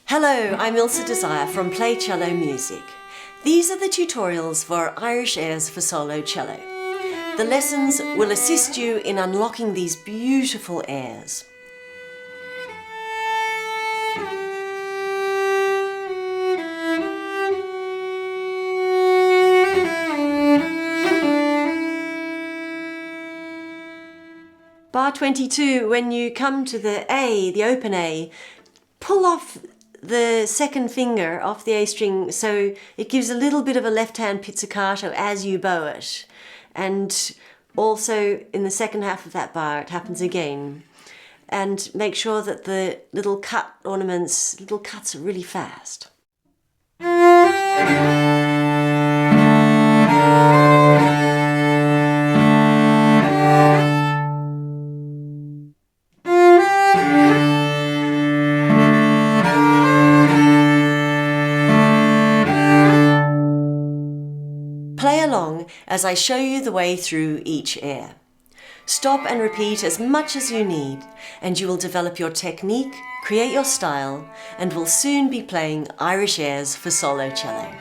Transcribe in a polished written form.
Hello, I'm Ilse de Ziah from Play Cello Music. These are the tutorials for Irish airs for solo cello. The lessons will assist you in unlocking these beautiful airs. Bar 22, when you come to the A, the open A, pull off the second finger off the A string so it gives a little bit of a left-hand pizzicato as you bow it. And also in the second half of that bar it happens again. And make sure that the little cut ornaments, little cuts are really fast. Play along as I show you the way through each air. Stop and repeat as much as you need, and you will develop your technique, create your style, and will soon be playing Irish airs for solo cello.